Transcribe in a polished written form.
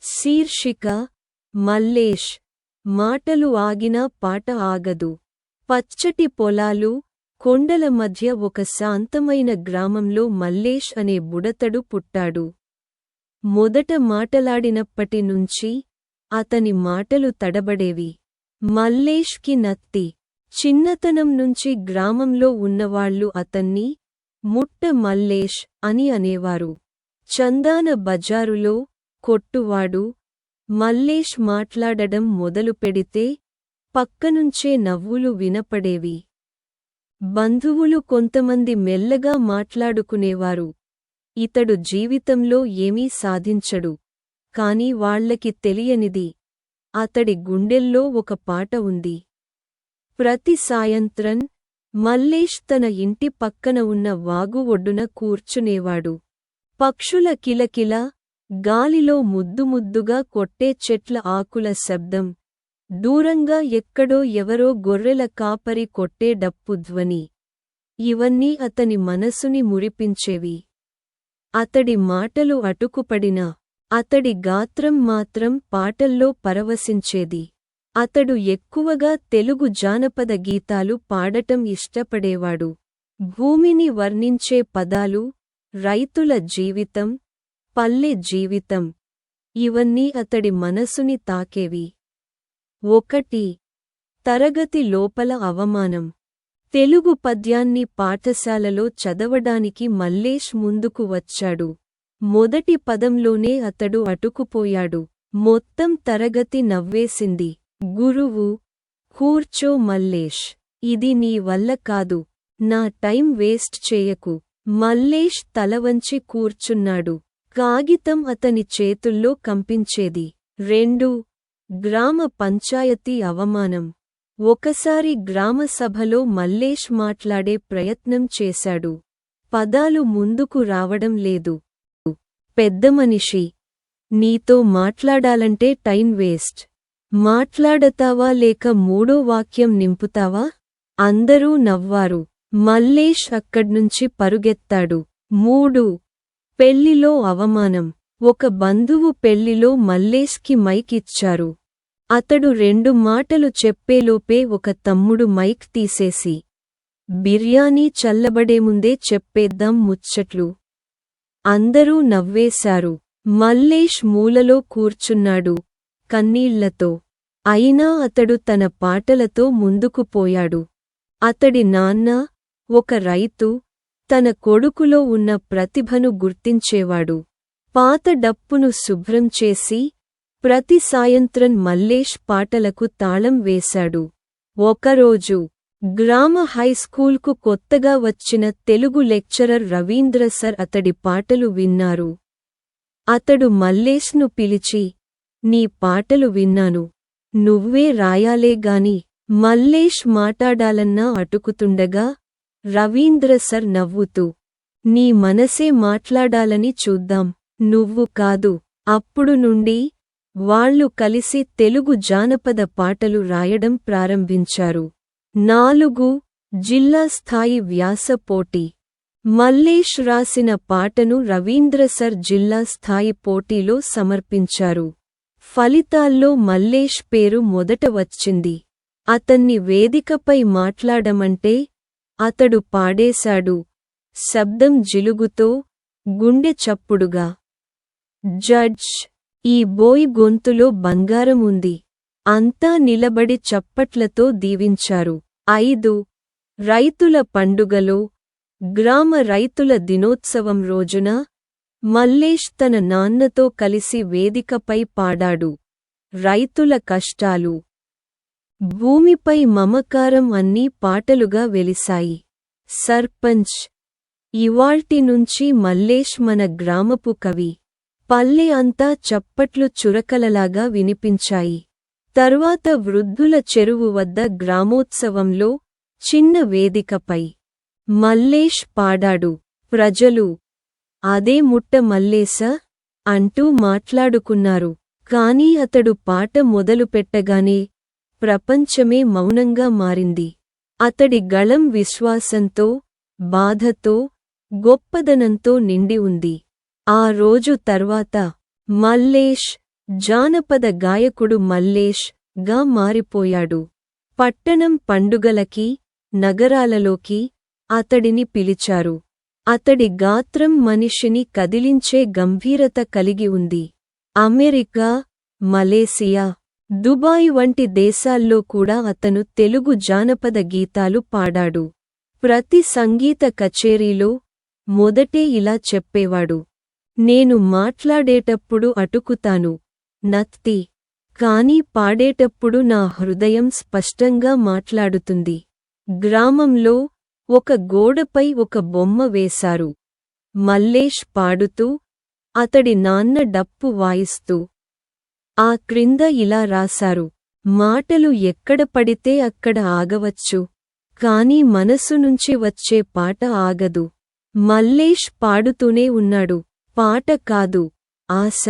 శీర్షిక మల్లేష్. మాటలు ఆగినా పాట ఆగదు. పచ్చటి పొలాలు, కొండల మధ్య ఒక శాంతమైన గ్రామంలో మల్లేష్ అనే బుడతడు పుట్టాడు. మొదట మాటలాడినప్పటి నుంచి అతని మాటలు తడబడేవి. మల్లేష్కి నత్తి. చిన్నతనం నుంచి గ్రామంలో ఉన్నవాళ్లు అతన్ని ముట్ట మల్లేష్ అని అనేవారు. చందాన బజారులో కొట్టువాడు మల్లేష్ మాట్లాడడం మొదలుపెడితే పక్కనుంచే నవ్వులు వినపడేవి. బంధువులు కొంతమంది మెల్లగా మాట్లాడుకునేవారు, ఇతడు జీవితంలో ఏమీ సాధించడు. కాని వాళ్లకి తెలియనిది, అతడి గుండెల్లో ఒక పాట ఉంది. ప్రతి సాయంత్రం మల్లేష్ తన ఇంటి పక్కన ఉన్న వాగు ఒడ్డున కూర్చునేవాడు. పక్షుల కిలకిల, గాలిలో ముద్దుముద్దుగా కొట్టే చెట్ల ఆకుల శబ్దం, దూరంగా ఎక్కడో ఎవరో గొర్రెల కాపరి కొట్టే డప్పు ధ్వని, ఇవన్నీ అతని మనసుని మురిపించేవి. అతడి మాటలు అటుకుపడినా అతడి గాత్రం మాత్రం పాటల్లో పరవశించేది. అతడు ఎక్కువగా తెలుగు జానపద గీతాలు పాడటం ఇష్టపడేవాడు. భూమిని వర్ణించే పదాలు, రైతుల జీవితం, పల్లె జీవితం, ఇవన్నీ అతడి మనసుని తాకేవి. 1. తరగతి లోపల అవమానం. తెలుగు పద్యాన్ని పాఠశాలలో చదవడానికి మల్లేష్ ముందుకు వచ్చాడు. మొదటి పదంలోనే అతడు అటుకుపోయాడు. మొత్తం తరగతి నవ్వేసింది. గురువు: కూర్చో మల్లేష్, ఇది నీ వల్ల కాదు, నా టైం వేస్ట్ చేయకు. మల్లేష్ తలవంచి కూర్చున్నాడు. కాగితం అతని చేతుల్లో కంపించేది. 2. గ్రామ పంచాయతీ అవమానం. ఒకసారి గ్రామ సభలో మల్లేష్ మాట్లాడే ప్రయత్నం చేశాడు. పదాలు ముందుకు రావడం లేదు. పెద్దమనిషి, నీతో మాట్లాడాలంటే టైం వేస్ట్. మాట్లాడతావా లేక మూడో వాక్యం నింపుతావా? అందరూ నవ్వారు. మల్లేష్ అక్కడ్నుంచి పరుగెత్తాడు. 3. పెళ్లిలో అవమానం. ఒక బంధువు పెళ్లిలో మల్లేష్కి మైక్ ఇచ్చారు. అతడు 2 మాటలు చెప్పేలోపే ఒక తమ్ముడు మైక్ తీసేసి, బిర్యానీ చల్లబడేముందే చెప్పేద్దాం ముచ్చట్లు. అందరూ నవ్వేశారు. మల్లేష్ మూలలో కూర్చున్నాడు, కన్నీళ్లతో. అయినా అతడు తన పాటలతో ముందుకు పోయాడు. అతడి నాన్న, ఒక రైతు, తన కొడుకులో ఉన్న ప్రతిభను గుర్తించేవాడు. పాత డప్పును శుభ్రం చేసి ప్రతి సాయంత్రం మల్లేష్ పాటలకు తాళం వేశాడు. ఒకరోజు గ్రామ హైస్కూల్కు కొత్తగా వచ్చిన తెలుగు లెక్చరర్ రవీంద్ర సర్ అతడి పాటలు విన్నారు. అతడు మల్లేష్ను పిలిచి, నీ పాటలు విన్నాను, నువ్వే రాయాలే గాని. మల్లేష్ మాటాడాలన్నా అటుకుతుండగా రవీంద్ర సర్ నవ్వుతూ, నీ మనసే మాట్లాడాలని చూద్దాం, నువ్వు కాదు. అప్పుడు నుండి వాళ్లు కలిసి తెలుగు జానపద పాటలు రాయడం ప్రారంభించారు. 4. జిల్లా స్థాయి వ్యాస పోటీ. మల్లేష్ రాసిన పాటను రవీంద్ర సర్ జిల్లా స్థాయి పోటీలో సమర్పించారు. ఫలితాల్లో మల్లేష్ పేరు మొదట వచ్చింది. అతన్ని వేదికపై మాట్లాడమంటే అతడు పాడేశాడు, శబ్దం జిలుగుతో, గుండె చప్పుడుగా. జడ్జ్: ఈ బోయ్ గొంతులో బంగారం ఉంది. అంతా నిలబడి చప్పట్లతో దీవించారు. 5. రైతుల పండుగలో. గ్రామ రైతుల దినోత్సవం రోజున మల్లేష్ తన నాన్నతో కలిసి వేదికపై పాడాడు. రైతుల కష్టాలు, భూమిపై మమకారం అన్నీ పాటలుగా వెలిశాయి. సర్పంచ్: ఇవాల్టి నుంచి మల్లేష్ మన గ్రామపు కవి. పల్లె అంతా చప్పట్లు చురకలలాగా వినిపించాయి. తర్వాత వృద్ధుల చెరువు వద్ద గ్రామోత్సవంలో చిన్న వేదికపై మల్లేష్ పాడాడు. ప్రజలు, అదే ముట్ట మల్లేశా అంటూ మాట్లాడుకున్నారు. కాని అతడు పాట మొదలుపెట్టగానే ప్రపంచమే మౌనంగా మారింది. అతడి గళం విశ్వాసంతో, బాధతో, గొప్పదనంతో నిండి ఉంది. ఆ రోజు తర్వాత మల్లేష్ జానపద గాయకుడు మల్లేష్ గా మారిపోయాడు. పట్టణం పండుగలకి, నగరాలలోకి అతడిని పిలిచారు. అతడి గాత్రం మనిషిని కదిలించే గంభీరత కలిగి ఉంది. అమెరికా, మలేసియా, దుబాయ్ వంటి దేశాల్లో కూడా అతను తెలుగు జానపద గీతాలు పాడాడు. ప్రతి సంగీత కచేరీలో మొదటే ఇలా చెప్పేవాడు: నేను మాట్లాడేటప్పుడు అటుకుతాను, నత్తి. కానీ పాడేటప్పుడు నా హృదయం స్పష్టంగా మాట్లాడుతుంది. గ్రామంలో ఒక గోడపై ఒక బొమ్మ వేశారు. మల్లేష్ పాడుతూ, అతడి నాన్న డప్పు వాయిస్తూ. ఆ క్రింద ఇలా రాశారు: మాటలు ఎక్కడ పడితే అక్కడ ఆగవచ్చు, కానీ మనసు నుంచి వచ్చే పాట ఆగదు. మల్లేష్ పాడుతూనే ఉన్నాడు. పాట కాదు, ఆశ.